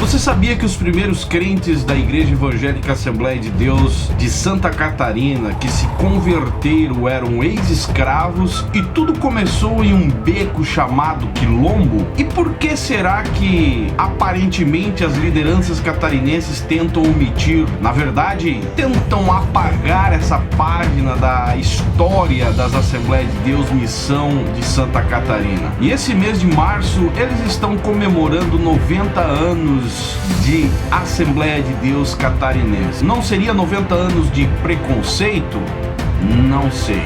Você sabia que os primeiros crentes da Igreja Evangélica Assembleia de Deus de Santa Catarina que se converteram eram ex-escravos e tudo começou em um beco chamado Quilombo? E por que será que aparentemente as lideranças catarinenses tentam omitir, na verdade, tentam apagar essa página da história das Assembleias de Deus Missão de Santa Catarina? E esse mês de março eles estão comemorando 90 anos de Assembleia de Deus Catarinense. Não seria 90 anos de preconceito? Não sei.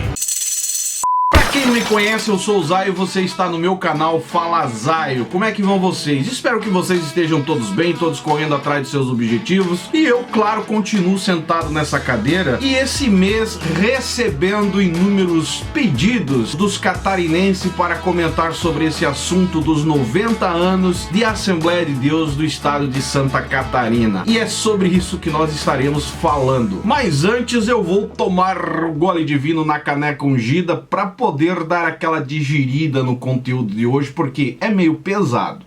Quem não me conhece, eu sou o Zaio e você está no meu canal Fala Zaio. Como é que vão vocês? Espero que vocês estejam todos bem, todos correndo atrás de seus objetivos. E eu, claro, continuo sentado nessa cadeira e esse mês recebendo inúmeros pedidos dos catarinenses para comentar sobre esse assunto dos 90 anos de Assembleia de Deus do estado de Santa Catarina. E é sobre isso que nós estaremos falando. Mas antes eu vou tomar o gole de vinho na caneca ungida para poder dar aquela digerida no conteúdo de hoje, porque é meio pesado.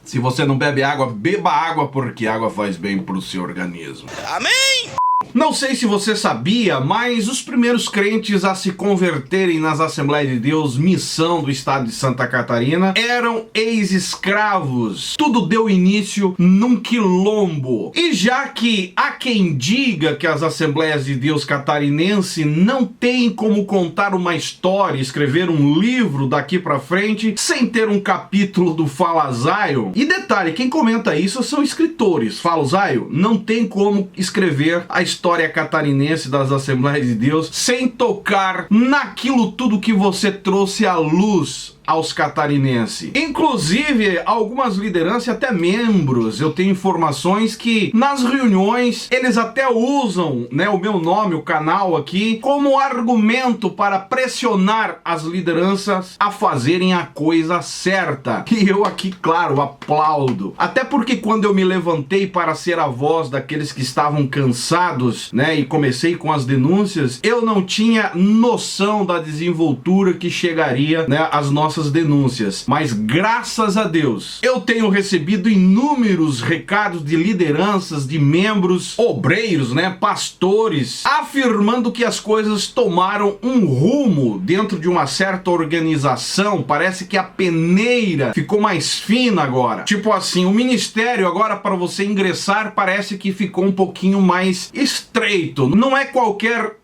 Se você não bebe água, beba água, porque água faz bem pro seu organismo. Amém! Não sei se você sabia, mas os primeiros crentes a se converterem nas Assembleias de Deus Missão do estado de Santa Catarina eram ex-escravos. Tudo deu início num quilombo. E já que há quem diga que as Assembleias de Deus Catarinense não têm como contar uma história, escrever um livro daqui pra frente, sem ter um capítulo do Fala Zaio. E detalhe, quem comenta isso são escritores. Fala Zaio, não tem como escrever a história catarinense das Assembleias de Deus sem tocar naquilo tudo que você trouxe à luz aos catarinenses. Inclusive, algumas lideranças e até membros, eu tenho informações que nas reuniões eles até usam, né, o meu nome, o canal aqui, como argumento para pressionar as lideranças a fazerem a coisa certa. E eu aqui, claro, aplaudo. Até porque quando eu me levantei para ser a voz daqueles que estavam cansados, né, e comecei com as denúncias, eu não tinha noção da desenvoltura que chegaria, né, às nossas denúncias, mas graças a Deus eu tenho recebido inúmeros recados de lideranças, de membros, obreiros, né, pastores, afirmando que as coisas tomaram um rumo dentro de uma certa organização. Parece que a peneira ficou mais fina agora. Tipo assim, o ministério agora para você ingressar parece que ficou um pouquinho mais estreito. Não é qualquer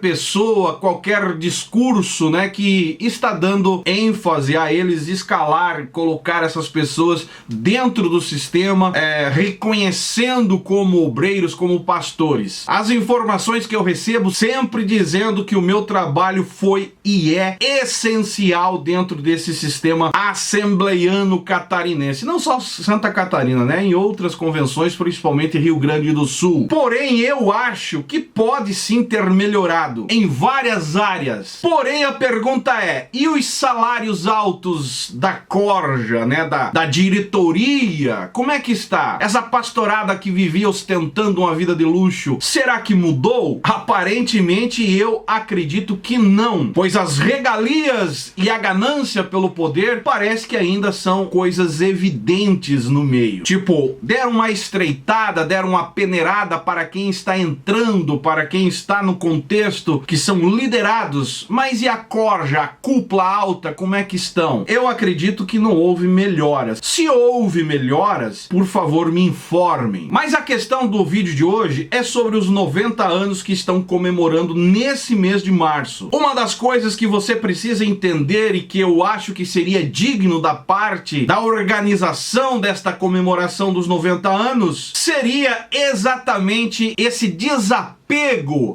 pessoa, qualquer discurso, né, que está dando ênfase a eles escalar, colocar essas pessoas dentro do sistema, reconhecendo como obreiros, como pastores. As informações que eu recebo sempre dizendo que o meu trabalho foi e é essencial dentro desse sistema assembleiano catarinense. Não só Santa Catarina, né? Em outras convenções, principalmente Rio Grande do Sul. Porém, eu acho que pode sim ter melhorado em várias áreas. Porém, a pergunta é, e os salários altos da corja, né, da diretoria, como é que está? Essa pastorada que vivia ostentando uma vida de luxo, será que mudou? Aparentemente eu acredito que não, pois as regalias e a ganância pelo poder parece que ainda são coisas evidentes no meio. Tipo, deram uma estreitada, deram uma peneirada para quem está entrando, para quem está no contexto, que são liderados, mas e a corja, a cúpula alta, como é que estão? Eu acredito que não houve melhoras. Se houve melhoras, por favor me informem. Mas a questão do vídeo de hoje é sobre os 90 anos que estão comemorando nesse mês de março. Uma das coisas que você precisa entender e que eu acho que seria digno da parte da organização desta comemoração dos 90 anos seria exatamente esse desapego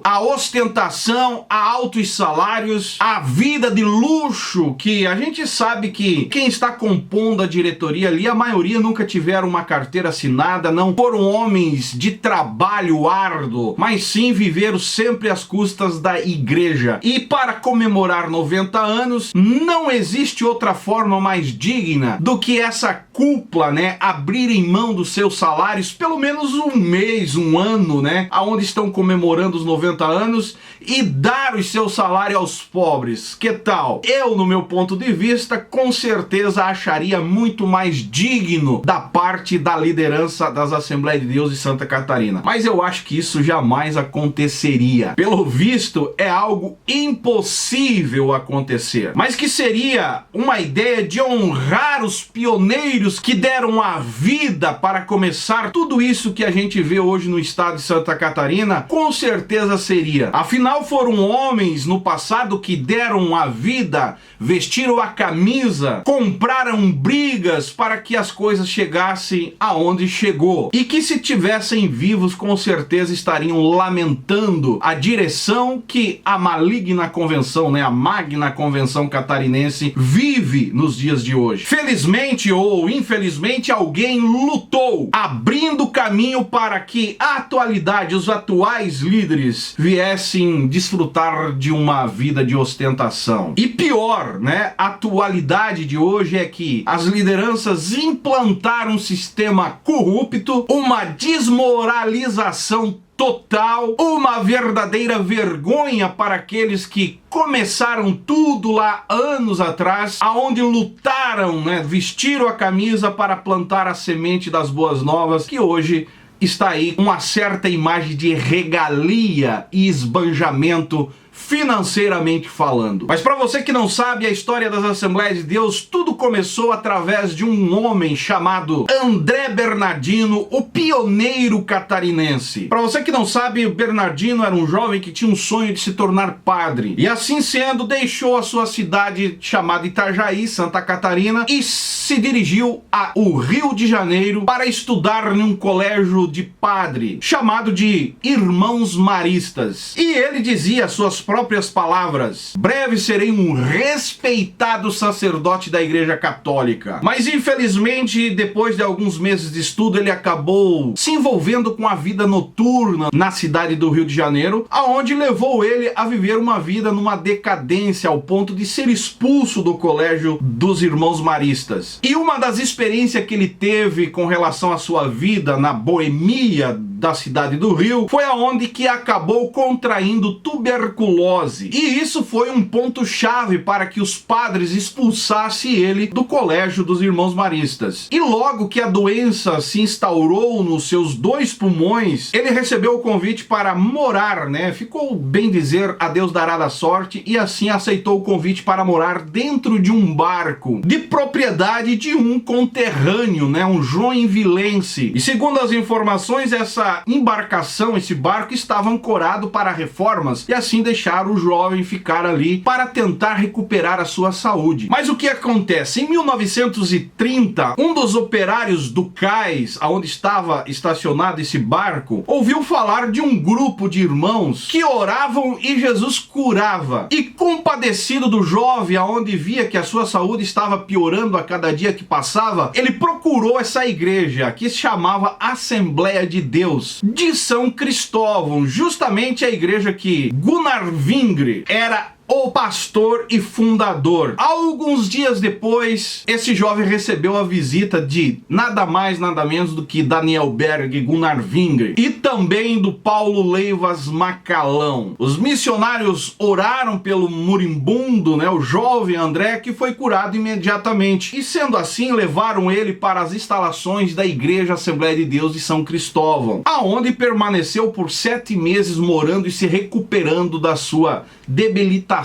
à ostentação, a altos salários, a vida de luxo, que a gente sabe que quem está compondo a diretoria ali, a maioria nunca tiveram uma carteira assinada, não foram homens de trabalho árduo, mas sim viveram sempre às custas da igreja. E para comemorar 90 anos, não existe outra forma mais digna do que essa cúpula, né, abrirem mão dos seus salários pelo menos um mês, um ano, né, aonde estão comemorando os 90 anos e dar o seu salário aos pobres. Que tal? Eu, no meu ponto de vista, com certeza acharia muito mais digno da parte da liderança das Assembleias de Deus de Santa Catarina. Mas eu acho que isso jamais aconteceria. Pelo visto, é algo impossível acontecer. Mas que seria uma ideia de honrar os pioneiros que deram a vida para começar tudo isso que a gente vê hoje no estado de Santa Catarina? Com certeza seria. Afinal, foram homens no passado que deram a vida, vestiram a camisa, compraram brigas para que as coisas chegassem aonde chegou. E que se tivessem vivos, com certeza estariam lamentando a direção que a maligna convenção, né, a magna convenção catarinense vive nos dias de hoje. Felizmente ou infelizmente, alguém lutou, abrindo caminho para que a atualidade, os atuais líderes viessem desfrutar de uma vida de ostentação. E pior, né, a atualidade de hoje é que as lideranças implantaram um sistema corrupto, uma desmoralização total, uma verdadeira vergonha para aqueles que começaram tudo lá anos atrás, aonde lutaram, né, vestiram a camisa para plantar a semente das boas novas, que hoje está aí uma certa imagem de regalia e esbanjamento financeiramente falando. Mas para você que não sabe a história das Assembleias de Deus, tudo começou através de um homem chamado André Bernardino, o pioneiro catarinense. Para você que não sabe, Bernardino era um jovem que tinha um sonho de se tornar padre. E assim sendo, deixou a sua cidade chamada Itajaí, Santa Catarina, e se dirigiu ao Rio de Janeiro para estudar em um colégio de padre, chamado de Irmãos Maristas. E ele dizia suas próprias palavras: breve serei um respeitado sacerdote da Igreja Católica. Mas infelizmente, depois de alguns meses de estudo, ele acabou se envolvendo com a vida noturna na cidade do Rio de Janeiro, aonde levou ele a viver uma vida numa decadência ao ponto de ser expulso do colégio dos Irmãos Maristas. E uma das experiências que ele teve com relação à sua vida na boemia da cidade do Rio foi aonde que acabou contraindo tuberculose. E isso foi um ponto-chave para que os padres expulsassem ele do colégio dos Irmãos Maristas. E logo que a doença se instaurou nos seus 2 pulmões, ele recebeu o convite para morar, né? Ficou, bem dizer, a Deus dará da sorte, e assim aceitou o convite para morar dentro de um barco de propriedade de um conterrâneo, né? Um joinvilense. E segundo as informações, essa embarcação, esse barco, estava ancorado para reformas, e assim deixaram o jovem ficar ali para tentar recuperar a sua saúde. Mas o que acontece? Em 1930, um dos operários do cais, onde estava estacionado esse barco, ouviu falar de um grupo de irmãos que oravam e Jesus curava. E compadecido do jovem, aonde via que a sua saúde estava piorando a cada dia que passava, ele procurou essa igreja que se chamava Assembleia de Deus de São Cristóvão, justamente a igreja que Gunnar Vingre era o pastor e fundador. Alguns dias depois, esse jovem recebeu a visita de nada mais, nada menos do que Daniel Berg, Gunnar Vingre, e também do Paulo Leivas Macalão. Os missionários oraram pelo moribundo, né, o jovem André, que foi curado imediatamente. E sendo assim, levaram ele para as instalações da Igreja Assembleia de Deus de São Cristóvão, aonde permaneceu por 7 meses morando e se recuperando da sua debilitação.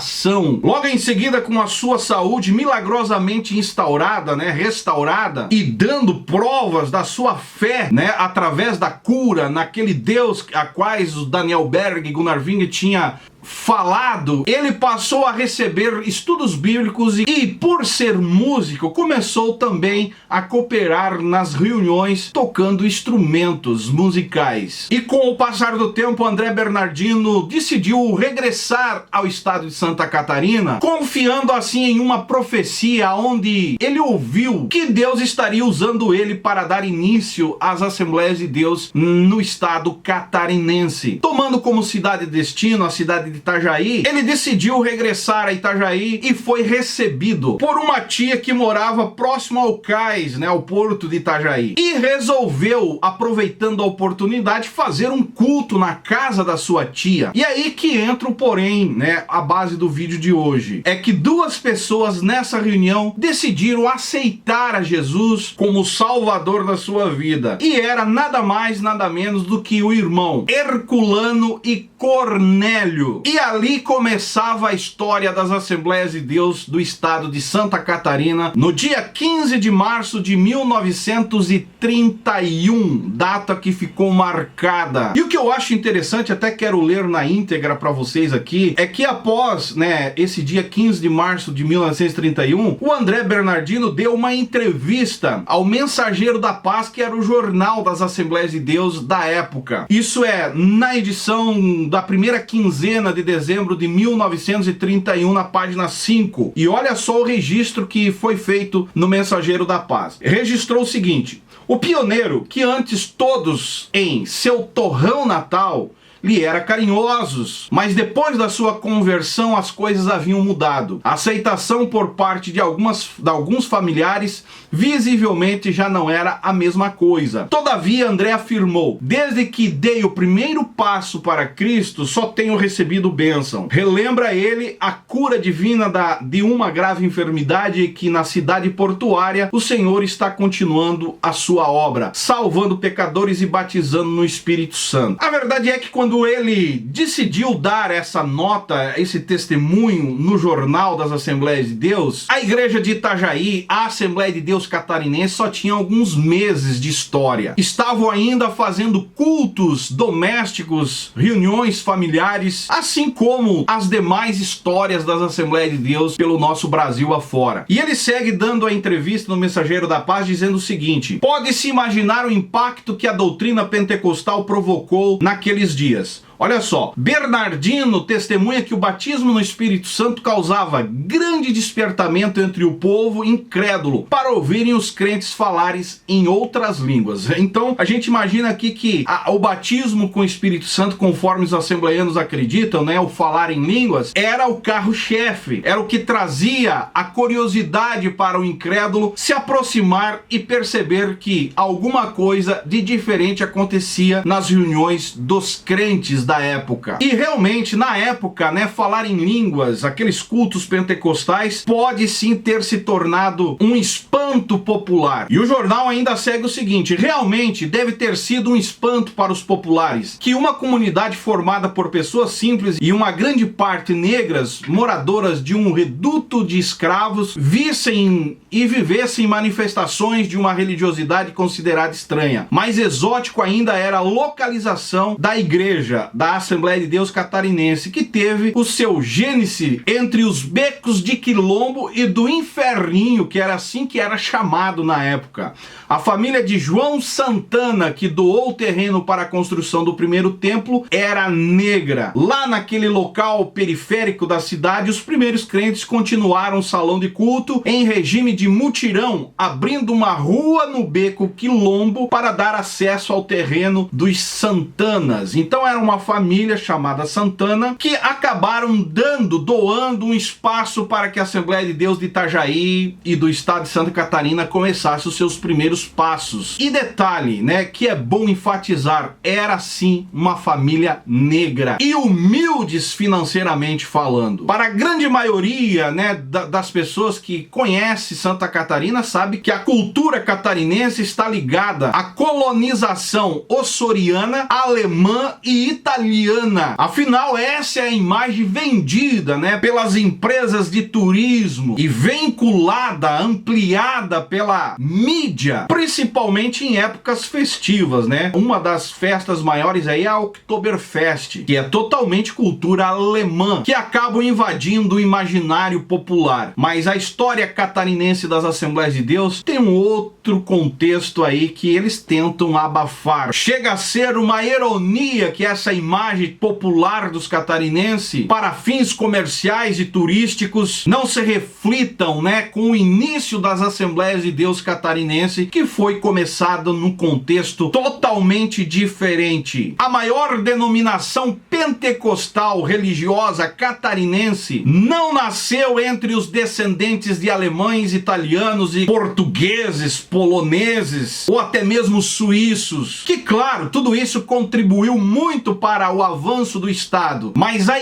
Logo em seguida, com a sua saúde milagrosamente instaurada, né, restaurada, e dando provas da sua fé, né, através da cura naquele Deus a quais o Daniel Berg e Gunnar Vingre tinha falado, ele passou a receber estudos bíblicos e por ser músico, começou também a cooperar nas reuniões tocando instrumentos musicais. E com o passar do tempo, André Bernardino decidiu regressar ao estado de Santa Catarina, confiando assim em uma profecia onde ele ouviu que Deus estaria usando ele para dar início às Assembleias de Deus no estado catarinense, tomando como cidade de destino a cidade cidade de Itajaí, ele decidiu regressar a Itajaí e foi recebido por uma tia que morava próximo ao cais, né, ao porto de Itajaí, e resolveu, aproveitando a oportunidade, fazer um culto na casa da sua tia. E aí que entra o porém, né, a base do vídeo de hoje, é que duas pessoas nessa reunião decidiram aceitar a Jesus como Salvador da sua vida, e era nada mais, nada menos do que o irmão Herculano e Cornélio. E ali começava a história das Assembleias de Deus do estado de Santa Catarina, no dia 15 de março de 1931, data que ficou marcada. E o que eu acho interessante, até quero ler na íntegra para vocês aqui, é que após, né, esse dia 15 de março de 1931, o André Bernardino deu uma entrevista ao Mensageiro da Paz, que era o jornal das Assembleias de Deus da época. Isso é, na edição da primeira quinzena de dezembro de 1931, na página 5. E olha só o registro que foi feito no Mensageiro da Paz. Registrou o seguinte: o pioneiro, que antes todos em seu torrão natal lhe era carinhosos, mas depois da sua conversão as coisas haviam mudado. A aceitação por parte de alguns familiares visivelmente já não era a mesma coisa. Todavia, André afirmou: desde que dei o primeiro passo para Cristo, só tenho recebido bênção. Relembra ele a cura divina de uma grave enfermidade, que na cidade portuária o Senhor está continuando a sua obra, salvando pecadores e batizando no Espírito Santo. A verdade é que quando ele decidiu dar essa nota, esse testemunho no jornal das Assembleias de Deus, a igreja de Itajaí, a Assembleia de Deus Catarinense, só tinha alguns meses de história. Estavam ainda fazendo cultos domésticos, reuniões familiares, assim como as demais histórias das Assembleias de Deus pelo nosso Brasil afora. E ele segue dando a entrevista no Mensageiro da Paz, dizendo o seguinte: pode-se imaginar o impacto que a doutrina pentecostal provocou naqueles dias. Olha só, Bernardino testemunha que o batismo no Espírito Santo causava grande despertamento entre o povo incrédulo para ouvirem os crentes falarem em outras línguas. Então, a gente imagina aqui que o batismo com o Espírito Santo, conforme os assembleianos acreditam, né, o falar em línguas, era o carro-chefe, era o que trazia a curiosidade para o incrédulo se aproximar e perceber que alguma coisa de diferente acontecia nas reuniões dos crentes da época. E realmente, na época, né, falar em línguas, aqueles cultos pentecostais, pode sim ter se tornado um espanto popular. E o jornal ainda segue o seguinte: realmente deve ter sido um espanto para os populares que uma comunidade formada por pessoas simples e uma grande parte negras, moradoras de um reduto de escravos, vissem e vivessem manifestações de uma religiosidade considerada estranha. Mais exótico ainda era a localização da igreja da Assembleia de Deus Catarinense, que teve o seu gênese entre os becos de Quilombo e do Inferninho, que era assim que era chamado na época. A família de João Santana, que doou o terreno para a construção do primeiro templo, era negra. Lá naquele local periférico da cidade, os primeiros crentes continuaram o salão de culto em regime de mutirão, abrindo uma rua no beco Quilombo para dar acesso ao terreno dos Santanas. Então era uma família chamada Santana que acabaram doando um espaço para que a Assembleia de Deus de Itajaí e do estado de Santa Catarina começasse os seus primeiros passos. E detalhe, né, que é bom enfatizar, era sim uma família negra e humildes financeiramente falando. Para a grande maioria, né, das pessoas que conhece Santa Catarina, sabe que a cultura catarinense está ligada à colonização ossoriana, alemã e italiana. Afinal, essa é a imagem vendida, né, pelas empresas de turismo e vinculada, ampliada pela mídia, principalmente em épocas festivas, né? Uma das festas maiores aí é a Oktoberfest, que é totalmente cultura alemã, que acabam invadindo o imaginário popular. Mas a história catarinense das Assembleias de Deus tem um outro contexto aí que eles tentam abafar. Chega a ser uma ironia que essa imagem popular dos catarinenses, para fins comerciais e turísticos, não se reflitam, né, com o início das Assembleias de Deus Catarinense, que foi começado num contexto totalmente totalmente diferente. A maior denominação pentecostal religiosa catarinense não nasceu entre os descendentes de alemães, italianos e portugueses, poloneses ou até mesmo suíços, que claro, tudo isso contribuiu muito para o avanço do Estado, mas a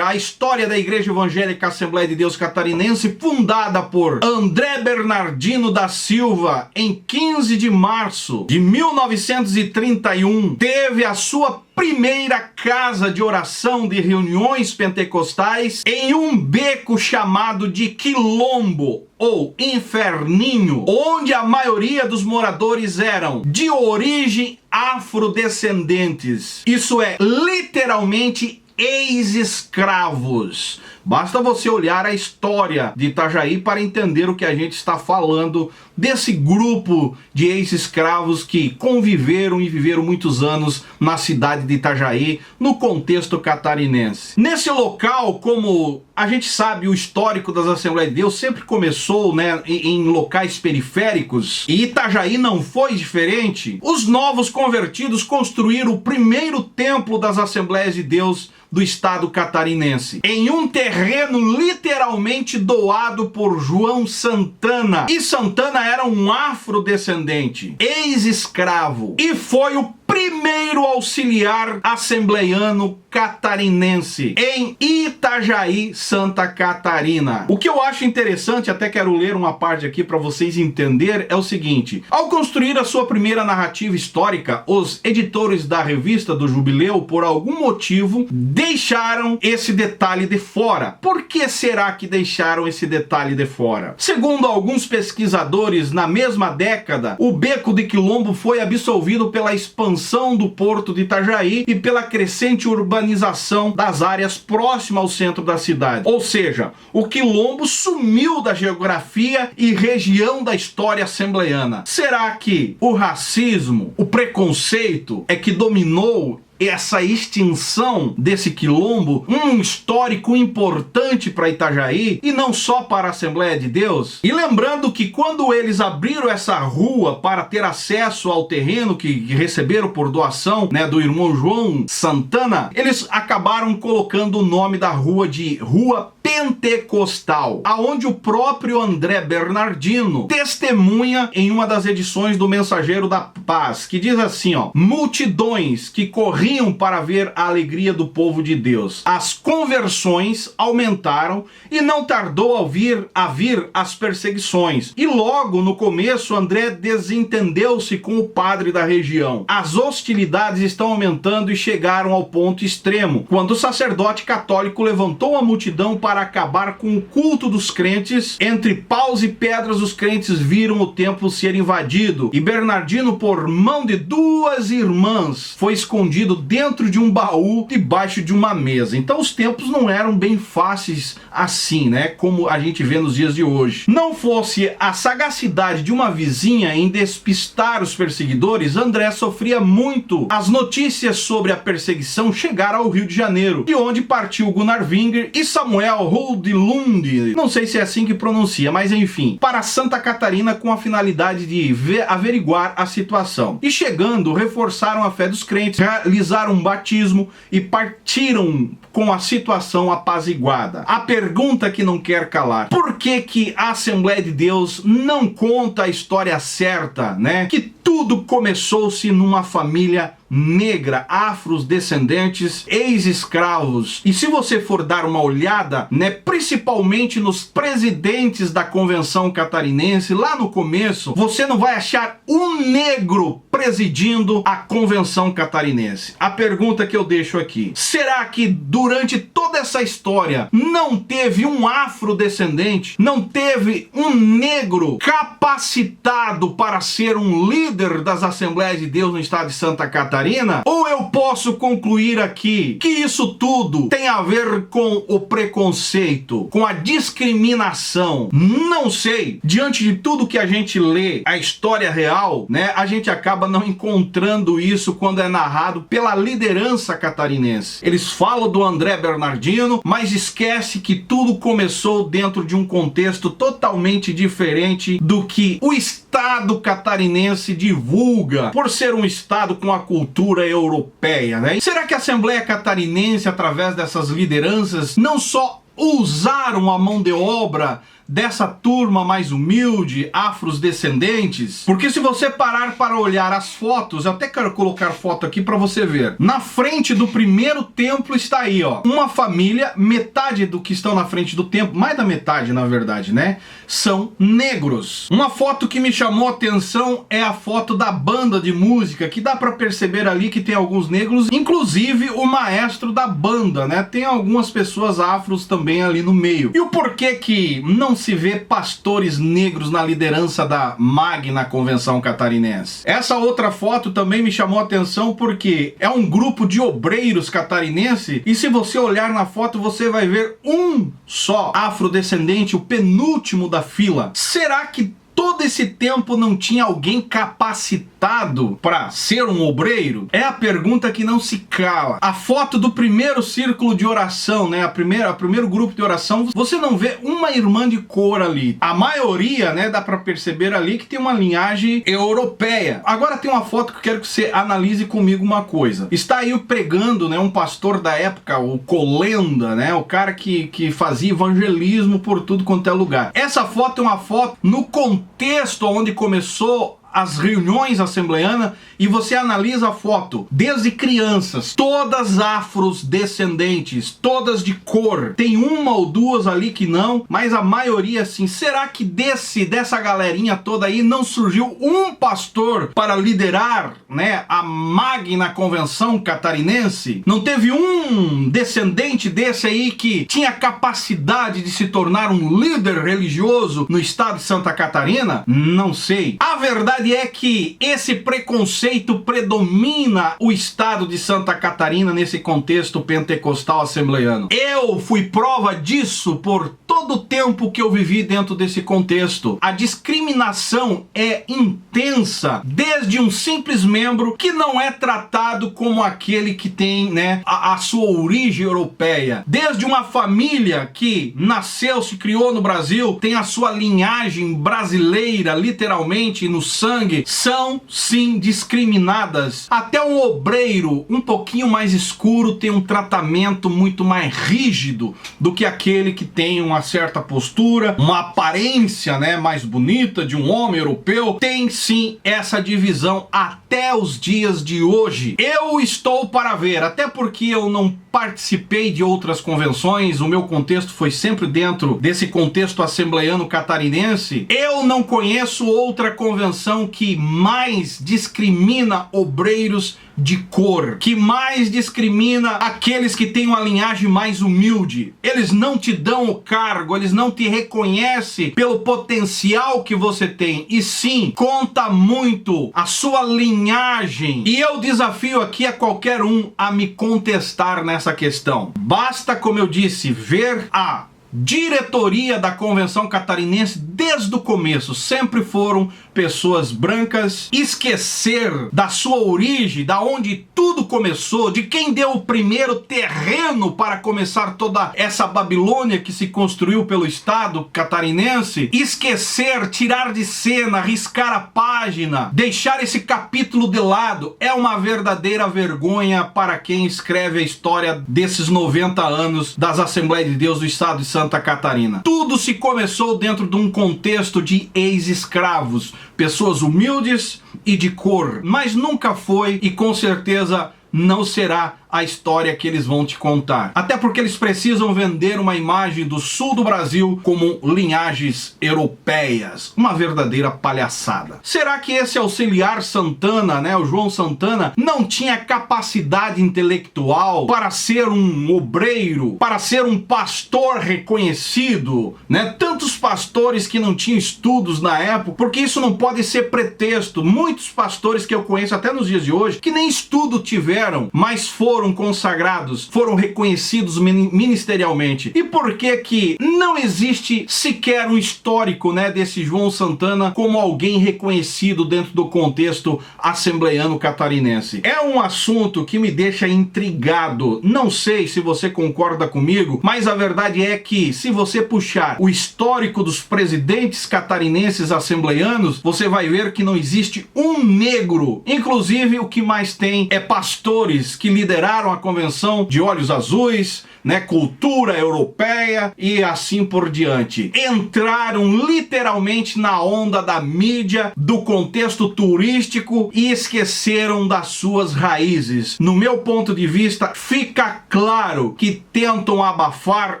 história da Igreja Evangélica Assembleia de Deus Catarinense, fundada por André Bernardino da Silva em 15 de março de 1931, teve a sua primeira casa de oração de reuniões pentecostais em um beco chamado de Quilombo ou Inferninho, onde a maioria dos moradores eram de origem afrodescendentes. Isso é, literalmente ex-escravos. Basta você olhar a história de Itajaí para entender o que a gente está falando desse grupo de ex-escravos que conviveram e viveram muitos anos na cidade de Itajaí, no contexto catarinense. Nesse local, como a gente sabe, o histórico das Assembleias de Deus sempre começou, né, em locais periféricos, e Itajaí não foi diferente. Os novos convertidos construíram o primeiro templo das Assembleias de Deus do estado catarinense, em um terreno literalmente doado por João Santana. E Santana era um afrodescendente, ex-escravo, e foi o primeiro auxiliar assembleiano catarinense em Itajaí, Santa Catarina. O que eu acho interessante, até quero ler uma parte aqui para vocês entenderem, é o seguinte: ao construir a sua primeira narrativa histórica, os editores da revista do Jubileu, por algum motivo, deixaram esse detalhe de fora. Por que será que deixaram esse detalhe de fora? Segundo alguns pesquisadores, na mesma década, o Beco de Quilombo foi absolvido pela expansão do porto de Itajaí e pela crescente urbanização das áreas próximas ao centro da cidade. Ou seja, o Quilombo sumiu da geografia e região da história assembleiana. Será que o racismo, o preconceito é que dominou essa extinção desse quilombo, um histórico importante para Itajaí e não só para a Assembleia de Deus? E lembrando que quando eles abriram essa rua para ter acesso ao terreno que receberam por doação, né, do irmão João Santana, eles acabaram colocando o nome da rua de Rua Pentecostal, aonde o próprio André Bernardino testemunha em uma das edições do Mensageiro da Paz, que diz assim, ó: multidões que corriam para ver a alegria do povo de Deus. As conversões aumentaram e não tardou a vir as perseguições. E logo no começo, André desentendeu-se com o padre da região. As hostilidades estão aumentando e chegaram ao ponto extremo, quando o sacerdote católico levantou a multidão para acabar com o culto dos crentes. Entre paus e pedras, os crentes viram o templo ser invadido, e Bernardino, por mão de duas irmãs, foi escondido dentro de um baú debaixo de uma mesa. Então os tempos não eram bem fáceis assim, né, como a gente vê nos dias de hoje. Não fosse a sagacidade de uma vizinha em despistar os perseguidores, André sofria muito. As notícias sobre a perseguição chegaram ao Rio de Janeiro, de onde partiu Gunnar Winger e Samuel Holdlund, não sei se é assim que pronuncia, mas enfim, para Santa Catarina, com a finalidade de averiguar a situação. E chegando, reforçaram a fé dos crentes, realizaram um batismo e partiram com a situação apaziguada. A pergunta que não quer calar: por que a Assembleia de Deus não conta a história certa, né? Que tudo começou-se numa família negra, afrodescendentes, ex-escravos. E se você for dar uma olhada, né, principalmente nos presidentes da Convenção Catarinense, lá no começo, você não vai achar um negro presidindo a Convenção Catarinense. A pergunta que eu deixo aqui: será que durante toda essa história não teve um afrodescendente, não teve um negro capacitado para ser um líder das Assembleias de Deus no estado de Santa Catarina? Ou eu posso concluir aqui que isso tudo tem a ver com o preconceito, com a discriminação? Não sei. Diante de tudo que a gente lê, a história real, né, a gente acaba não encontrando isso quando é narrado pela liderança catarinense. Eles falam do André Bernardino, mas esquece que tudo começou dentro de um contexto totalmente diferente do que o Estado Estado catarinense divulga por ser um Estado com a cultura europeia, né? Será que a Assembleia Catarinense, através dessas lideranças, não só usaram a mão de obra dessa turma mais humilde, afrodescendentes? Porque se você parar para olhar as fotos, eu até quero colocar foto aqui para você ver. Na frente do primeiro templo está aí, ó, uma família, metade do que estão na frente do templo, mais da metade na verdade, né, são negros. Uma foto que me chamou a atenção é a foto da banda de música, que dá para perceber ali que tem alguns negros, inclusive o maestro da banda, né, tem algumas pessoas afros também ali no meio. E o porquê que não se vê pastores negros na liderança da Magna Convenção Catarinense? Essa outra foto também me chamou a atenção porque é um grupo de obreiros catarinense e se você olhar na foto você vai ver um só afrodescendente, o penúltimo da fila. Será que todo esse tempo não tinha alguém capacitado para ser um obreiro? É a pergunta que não se cala. A foto do primeiro círculo de oração, né, o primeiro grupo de oração, você não vê uma irmã de cor ali. A maioria, né, dá para perceber ali que tem uma linhagem europeia. Agora tem uma foto que eu quero que você analise comigo uma coisa. Está aí pregando, né, um pastor da época, o Colenda, né, o cara que fazia evangelismo por tudo quanto é lugar. Essa foto é uma foto no contexto onde começou as reuniões assembleanas e você analisa a foto, desde crianças, todas afrodescendentes, todas de cor, tem uma ou duas ali que não, mas a maioria sim. Será que dessa galerinha toda aí não surgiu um pastor para liderar, né, a Magna Convenção Catarinense? Não teve um descendente desse aí que tinha capacidade de se tornar um líder religioso no estado de Santa Catarina? Não sei. A verdade é que esse preconceito predomina o estado de Santa Catarina nesse contexto pentecostal assembleiano. Eu fui prova disso por todo o tempo que eu vivi dentro desse contexto. A discriminação é intensa, desde um simples membro que não é tratado como aquele que tem, né, a sua origem europeia, desde uma família que nasceu, se criou no Brasil, tem a sua linhagem brasileira literalmente no sangue, são sim discriminadas. Até um obreiro um pouquinho mais escuro tem um tratamento muito mais rígido do que aquele que tem uma certa postura, uma aparência, né, mais bonita de um homem europeu. Tem sim essa divisão até os dias de hoje. Eu estou para ver, até porque eu não participei de outras convenções, o meu contexto foi sempre dentro desse contexto assembleiano catarinense. Eu não conheço outra convenção que mais discrimina obreiros de cor, que mais discrimina aqueles que têm uma linhagem mais humilde. Eles não te dão o cargo, eles não te reconhecem pelo potencial que você tem, e sim, conta muito a sua linhagem. E eu desafio aqui a qualquer um a me contestar nessa questão. Basta, como eu disse, ver a diretoria da Convenção Catarinense desde o começo. Sempre foram pessoas brancas. Esquecer da sua origem, da onde tudo começou, de quem deu o primeiro terreno para começar toda essa Babilônia que se construiu pelo Estado catarinense. Esquecer, tirar de cena, riscar a página, deixar esse capítulo de lado, é uma verdadeira vergonha para quem escreve a história desses 90 anos das Assembleias de Deus do Estado de Santa Catarina. Tudo se começou dentro de um contexto de ex-escravos, pessoas humildes e de cor, mas nunca foi e com certeza não será a história que eles vão te contar. Até porque eles precisam vender uma imagem do sul do Brasil como linhagens europeias. Uma verdadeira palhaçada. Será que esse auxiliar Santana, né, o João Santana, não tinha capacidade intelectual para ser um obreiro, para ser um pastor reconhecido, né? Tantos pastores que não tinham estudos na época, porque isso não pode ser pretexto. Muitos pastores que eu conheço até nos dias de hoje, que nem estudo tiveram, tiveram, mas foram consagrados, foram reconhecidos ministerialmente? E por que que não existe sequer um histórico, né, desse João Santana como alguém reconhecido dentro do contexto assembleiano catarinense? É um assunto que me deixa intrigado. Não sei se você concorda comigo, mas a verdade é que se você puxar o histórico dos presidentes catarinenses assembleianos, você vai ver que não existe um negro. Inclusive, o que mais tem é pastores que lideraram a convenção de Olhos Azuis, né, cultura europeia e assim por diante. Entraram literalmente na onda da mídia, do contexto turístico e esqueceram das suas raízes. No meu ponto de vista, fica claro que tentam abafar,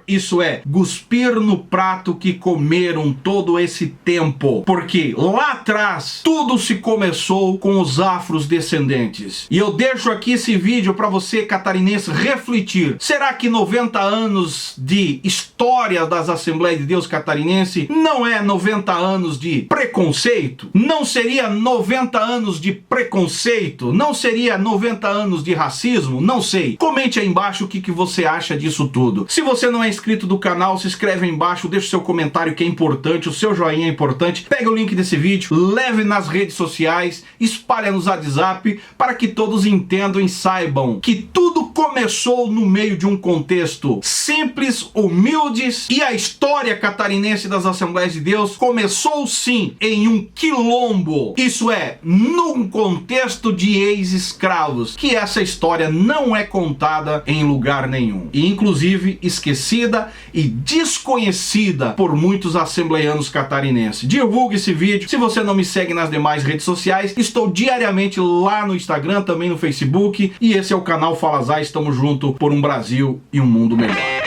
isso é, cuspir no prato que comeram todo esse tempo. Porque lá atrás, tudo se começou com os afrodescendentes. E eu deixo aqui esse vídeo para você, catarinense, refletir. Será que 90 anos de história das Assembleias de Deus catarinense não é 90 anos de preconceito? Não seria 90 anos de preconceito? Não seria 90 anos de racismo? Não sei. Comente aí embaixo o que você acha disso tudo. Se você não é inscrito do canal, se inscreve aí embaixo, deixa o seu comentário que é importante, o seu joinha é importante. Pega o link desse vídeo, leve nas redes sociais, espalha no WhatsApp para que todos entendam e saibam que tudo começou no meio de um contexto simples, humildes, e a história catarinense das Assembleias de Deus começou sim em um quilombo, isso é, num contexto de ex-escravos, que essa história não é contada em lugar nenhum, e inclusive esquecida e desconhecida por muitos assembleianos catarinenses. Divulgue esse vídeo. Se você não me segue nas demais redes sociais, estou diariamente lá no Instagram, também no Facebook, e esse é o canal Fala Zay. Estamos juntos por um Brasil e um mundo melhor.